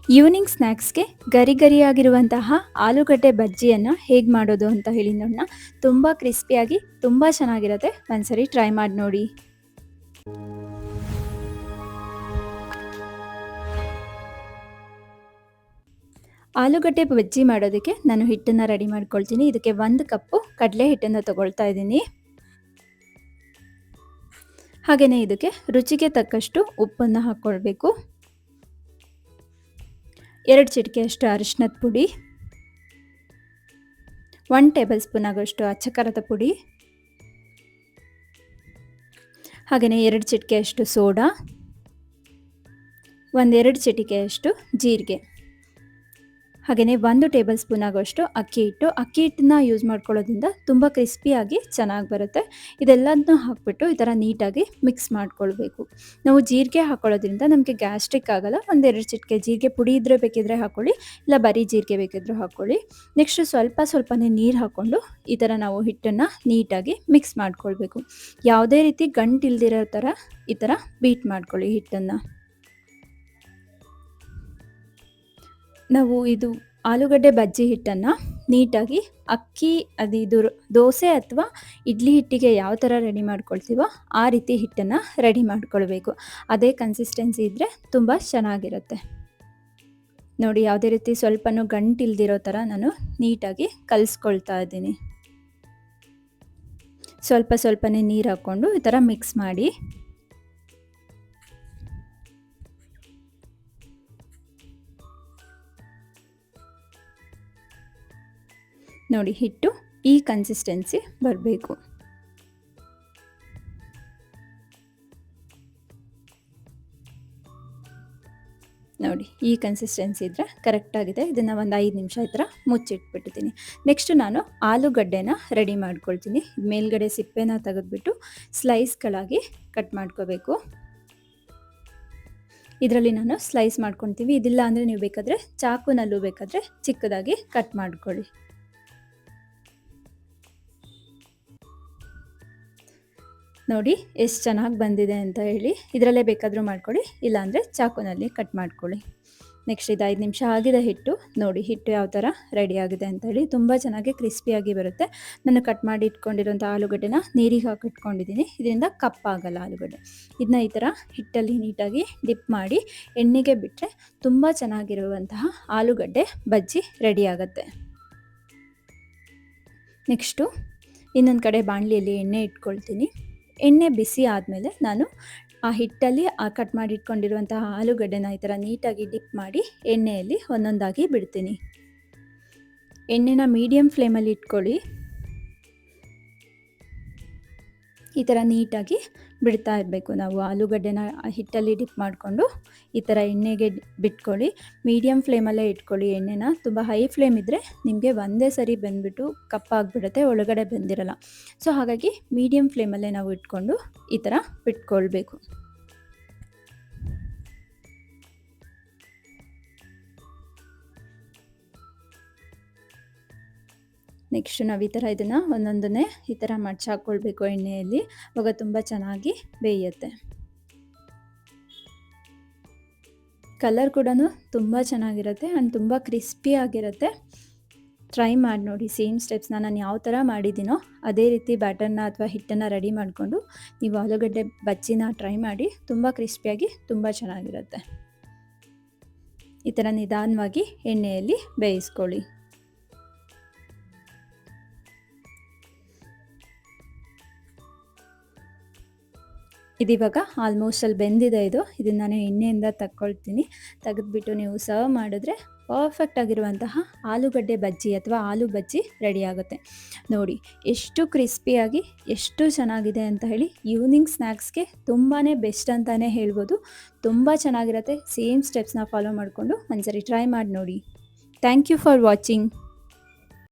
Evening ಸ್ನ್ಯಾಕ್ಸ್‌ಗೆ ಗರಿ ಗರಿಯಾಗಿರುವಂತಹ ಆಲೂಗಡ್ಡೆ ಬಜ್ಜಿಯನ್ನು ಹೇಗೆ ಮಾಡೋದು ಅಂತ ಹೇಳಿ ನೋಡೋಣ. ತುಂಬ ಕ್ರಿಸ್ಪಿಯಾಗಿ ತುಂಬ ಚೆನ್ನಾಗಿರುತ್ತೆ. ಒಂದ್ಸರಿ ಟ್ರೈ ಮಾಡಿ ನೋಡಿ. ಆಲೂಗಡ್ಡೆ ಬಜ್ಜಿ ಮಾಡೋದಕ್ಕೆ ನಾನು ಹಿಟ್ಟನ್ನು ರೆಡಿ ಮಾಡ್ಕೊಳ್ತೀನಿ. ಇದಕ್ಕೆ 1 ಕಪ್ಪು ಕಡಲೆ ಹಿಟ್ಟನ್ನು ತಗೊಳ್ತಾ ಇದ್ದೀನಿ. ಹಾಗೆಯೇ ಇದಕ್ಕೆ ರುಚಿಗೆ ತಕ್ಕಷ್ಟು ಉಪ್ಪನ್ನು ಹಾಕ್ಕೊಳ್ಬೇಕು. 2 ಚಿಟಿಕೆಯಷ್ಟು ಅರಿಶಿನದ ಪುಡಿ, 1 ಟೇಬಲ್ ಸ್ಪೂನ್ ಆಗೋಷ್ಟು ಅಚ್ಚ ಖಾರದ ಪುಡಿ, ಹಾಗೆಯೇ 2 ಚಿಟಿಕೆಯಷ್ಟು ಸೋಡಾ, 2 ಚಿಟಿಕೆಯಷ್ಟು ಜೀರಿಗೆ, ಹಾಗೆಯೇ 1 ಟೇಬಲ್ ಸ್ಪೂನ್ ಆಗೋಷ್ಟು ಅಕ್ಕಿ ಹಿಟ್ಟು. ಅಕ್ಕಿ ಹಿಟ್ಟನ್ನ ಯೂಸ್ ಮಾಡ್ಕೊಳ್ಳೋದ್ರಿಂದ ತುಂಬ ಕ್ರಿಸ್ಪಿಯಾಗಿ ಚೆನ್ನಾಗಿ ಬರುತ್ತೆ. ಇದೆಲ್ಲದನ್ನೂ ಹಾಕ್ಬಿಟ್ಟು ಈ ಥರ ನೀಟಾಗಿ ಮಿಕ್ಸ್ ಮಾಡ್ಕೊಳ್ಬೇಕು. ನಾವು ಜೀರಿಗೆ ಹಾಕ್ಕೊಳ್ಳೋದ್ರಿಂದ ನಮಗೆ ಗ್ಯಾಸ್ಟ್ರಿಕ್ ಆಗಲ್ಲ. 2 ಚಿಟಿಕೆ ಜೀರಿಗೆ ಪುಡಿ ಇದ್ದರೆ ಬೇಕಿದ್ದರೆ ಹಾಕ್ಕೊಳ್ಳಿ, ಇಲ್ಲ ಬರೀ ಜೀರಿಗೆ ಬೇಕಿದ್ದರೂ ಹಾಕ್ಕೊಳ್ಳಿ. ನೆಕ್ಸ್ಟ್ ಸ್ವಲ್ಪನೇ ನೀರು ಹಾಕ್ಕೊಂಡು ಈ ಥರ ನಾವು ಹಿಟ್ಟನ್ನು ನೀಟಾಗಿ ಮಿಕ್ಸ್ ಮಾಡ್ಕೊಳ್ಬೇಕು. ಯಾವುದೇ ರೀತಿ ಗಂಟಿಲ್ದಿರೋ ಥರ ಈ ಥರ ಬೀಟ್ ಮಾಡ್ಕೊಳ್ಳಿ ಹಿಟ್ಟನ್ನು. ನಾವು ಇದು ಆಲೂಗಡ್ಡೆ ಬಜ್ಜಿ ಹಿಟ್ಟನ್ನು ನೀಟಾಗಿ ಇದು ದೋಸೆ ಅಥವಾ ಇಡ್ಲಿ ಹಿಟ್ಟಿಗೆ ಯಾವ ಥರ ರೆಡಿ ಮಾಡ್ಕೊಳ್ತೀವೋ ಆ ರೀತಿ ಹಿಟ್ಟನ್ನು ರೆಡಿ ಮಾಡ್ಕೊಳ್ಬೇಕು. ಅದೇ ಕನ್ಸಿಸ್ಟೆನ್ಸಿ ಇದ್ದರೆ ತುಂಬ ಚೆನ್ನಾಗಿರುತ್ತೆ. ನೋಡಿ, ಯಾವುದೇ ರೀತಿ ಸ್ವಲ್ಪನೂ ಗಂಟಿಲ್ದಿರೋ ಥರ ನಾನು ನೀಟಾಗಿ ಕಲಿಸ್ಕೊಳ್ತಾ ಇದ್ದೀನಿ. ಸ್ವಲ್ಪನೇ ನೀರು ಹಾಕ್ಕೊಂಡು ಈ ಥರ ಮಿಕ್ಸ್ ಮಾಡಿ. ನೋಡಿ, ಹಿಟ್ಟು ಈ ಕನ್ಸಿಸ್ಟೆನ್ಸಿ ಬರಬೇಕು. ನೋಡಿ, ಈ ಕನ್ಸಿಸ್ಟೆನ್ಸಿ ಇದ್ದರೆ ಕರೆಕ್ಟಾಗಿದೆ. ಇದನ್ನು ಒಂದು 5 ನಿಮಿಷ ಈ ಥರ ಮುಚ್ಚಿಟ್ಬಿಟ್ಟಿದ್ದೀನಿ. ನೆಕ್ಸ್ಟ್ ನಾನು ಆಲೂಗಡ್ಡೆನ ರೆಡಿ ಮಾಡ್ಕೊಳ್ತೀನಿ. ಮೇಲ್ಗಡೆ ಸಿಪ್ಪೆನ ತೆಗೆದುಬಿಟ್ಟು ಸ್ಲೈಸ್ಗಳಾಗಿ ಕಟ್ ಮಾಡ್ಕೋಬೇಕು. ಇದರಲ್ಲಿ ನಾನು ಸ್ಲೈಸ್ ಮಾಡ್ಕೊತೀವಿ. ಇದಿಲ್ಲ ಅಂದರೆ ನೀವು ಬೇಕಾದರೆ ಚಾಕುನಲ್ಲೂ ಬೇಕಾದರೆ ಚಿಕ್ಕದಾಗಿ ಕಟ್ ಮಾಡ್ಕೊಳ್ಳಿ. ನೋಡಿ ಎಷ್ಟು ಚೆನ್ನಾಗಿ ಬಂದಿದೆ ಅಂತ ಹೇಳಿ. ಇದರಲ್ಲೇ ಬೇಕಾದರೂ ಮಾಡ್ಕೊಳ್ಳಿ, ಇಲ್ಲಾಂದರೆ ಚಾಕುನಲ್ಲಿ ಕಟ್ ಮಾಡ್ಕೊಳ್ಳಿ. ನೆಕ್ಸ್ಟ್ ಇದು 5 ನಿಮಿಷ ಆಗಿದೆ ಹಿಟ್ಟು. ನೋಡಿ ಹಿಟ್ಟು ಯಾವ ಥರ ರೆಡಿ ಆಗಿದೆ ಅಂತ ಹೇಳಿ. ತುಂಬ ಚೆನ್ನಾಗಿ ಕ್ರಿಸ್ಪಿಯಾಗಿ ಬರುತ್ತೆ. ನಾನು ಕಟ್ ಮಾಡಿ ಇಟ್ಕೊಂಡಿರೋಂಥ ಆಲೂಗಡ್ಡೆನ ನೀರಿಗೆ ಹಾಕಿಟ್ಕೊಂಡಿದ್ದೀನಿ. ಇದರಿಂದ ಕಪ್ಪಾಗಲ್ಲ ಆಲೂಗಡ್ಡೆ. ಇದನ್ನ ಈ ಥರ ಹಿಟ್ಟಲ್ಲಿ ನೀಟಾಗಿ ಡಿಪ್ ಮಾಡಿ ಎಣ್ಣೆಗೆ ಬಿಟ್ಟರೆ ತುಂಬ ಚೆನ್ನಾಗಿರುವಂತಹ ಆಲೂಗಡ್ಡೆ ಬಜ್ಜಿ ರೆಡಿ ಆಗುತ್ತೆ. ನೆಕ್ಸ್ಟು ಇನ್ನೊಂದು ಕಡೆ ಬಾಣಲಿಯಲ್ಲಿ ಎಣ್ಣೆ ಇಟ್ಕೊಳ್ತೀನಿ. ಎಣ್ಣೆ ಬಿಸಿ ಆದಮೇಲೆ ನಾನು ಆ ಹಿಟ್ಟಲ್ಲಿ ಕಟ್ ಮಾಡಿ ಇಟ್ಕೊಂಡಿರುವಂತಹ ಆಲೂಗಡ್ಡೆನ ಈ ಥರ ನೀಟಾಗಿ ಡಿಪ್ ಮಾಡಿ ಎಣ್ಣೆಯಲ್ಲಿ ಒಂದೊಂದಾಗಿ ಬಿಡ್ತೀನಿ. ಎಣ್ಣೆನ ಮೀಡಿಯಮ್ ಫ್ಲೇಮಲ್ಲಿ ಇಟ್ಕೊಳ್ಳಿ. ಈ ಥರ ನೀಟಾಗಿ ಬಿಡ್ತಾ ಇರಬೇಕು. ನಾವು ಆಲೂಗಡ್ಡೆನ ಹಿಟ್ಟಲ್ಲಿ ಡಿಪ್ ಮಾಡಿಕೊಂಡು ಈ ಥರ ಎಣ್ಣೆಗೆ ಬಿಟ್ಕೊಳ್ಳಿ. ಮೀಡಿಯಮ್ ಫ್ಲೇಮಲ್ಲೇ ಇಟ್ಕೊಳ್ಳಿ ಎಣ್ಣೆನ. ತುಂಬ ಹೈ ಫ್ಲೇಮ್ ಇದ್ದರೆ ನಿಮಗೆ ಒಂದೇ ಸರಿ ಬೆಂದ್ಬಿಟ್ಟು ಕಪ್ಪಾಗಿಬಿಡುತ್ತೆ, ಒಳಗಡೆ ಬೆಂದಿರಲ್ಲ. ಸೊ ಹಾಗಾಗಿ ಮೀಡಿಯಮ್ ಫ್ಲೇಮಲ್ಲೇ ನಾವು ಇಟ್ಕೊಂಡು ಈ ಥರ ಬಿಟ್ಕೊಳ್ಬೇಕು. ನೆಕ್ಸ್ಟ್ ನಾವು ಈ ಥರ ಇದನ್ನು ಒಂದೊಂದನ್ನೇ ಈ ಥರ ಮಡ್ಚಾಕ್ಕೊಳ್ಬೇಕು ಎಣ್ಣೆಯಲ್ಲಿ. ಆವಾಗ ತುಂಬ ಚೆನ್ನಾಗಿ ಬೇಯುತ್ತೆ. ಕಲರ್ ಕೂಡ ತುಂಬ ಚೆನ್ನಾಗಿರುತ್ತೆ ಆ್ಯಂಡ್ ತುಂಬ ಕ್ರಿಸ್ಪಿಯಾಗಿರುತ್ತೆ. ಟ್ರೈ ಮಾಡಿ ನೋಡಿ. ಸೇಮ್ ಸ್ಟೆಪ್ಸ್ನ ನಾನು ಯಾವ ಥರ ಮಾಡಿದ್ದೀನೋ ಅದೇ ರೀತಿ ಬ್ಯಾಟರ್ನ ಅಥವಾ ಹಿಟ್ಟನ್ನು ರೆಡಿ ಮಾಡಿಕೊಂಡು ನೀವು ಆಲೂಗಡ್ಡೆ ಬಜ್ಜಿನ ಟ್ರೈ ಮಾಡಿ. ತುಂಬ ಕ್ರಿಸ್ಪಿಯಾಗಿ ತುಂಬ ಚೆನ್ನಾಗಿರುತ್ತೆ. ಈ ಥರ ನಿಧಾನವಾಗಿ ಎಣ್ಣೆಯಲ್ಲಿ ಬೇಯಿಸ್ಕೊಳ್ಳಿ. ಇದಿವಾಗ ಆಲ್ಮೋಸ್ಟ್ ಅಲ್ಲಿ ಬೆಂದಿದೆ. ಇದನ್ನು ನಾನು ಎಣ್ಣೆಯಿಂದ ತಗೊಳ್ತೀನಿ. ತೆಗೆದುಬಿಟ್ಟು ನೀವು ಸರ್ವ್ ಮಾಡಿದ್ರೆ ಪರ್ಫೆಕ್ಟ್ ಆಗಿರುವಂತಹ ಆಲೂಗಡ್ಡೆ ಬಜ್ಜಿ ಅಥವಾ ಆಲೂ ಬಜ್ಜಿ ರೆಡಿ ಆಗುತ್ತೆ. ನೋಡಿ ಎಷ್ಟು ಕ್ರಿಸ್ಪಿಯಾಗಿ ಎಷ್ಟು ಚೆನ್ನಾಗಿದೆ ಅಂತ ಹೇಳಿ. ಈವ್ನಿಂಗ್ ಸ್ನ್ಯಾಕ್ಸ್ಗೆ ತುಂಬಾ ಬೆಸ್ಟ್ ಅಂತಲೇ ಹೇಳ್ಬೋದು. ತುಂಬ ಚೆನ್ನಾಗಿರುತ್ತೆ. ಸೇಮ್ ಸ್ಟೆಪ್ಸ್ನ ಫಾಲೋ ಮಾಡಿಕೊಂಡು ಒಂದ್ಸರಿ ಟ್ರೈ ಮಾಡಿ ನೋಡಿ. Thank you for watching.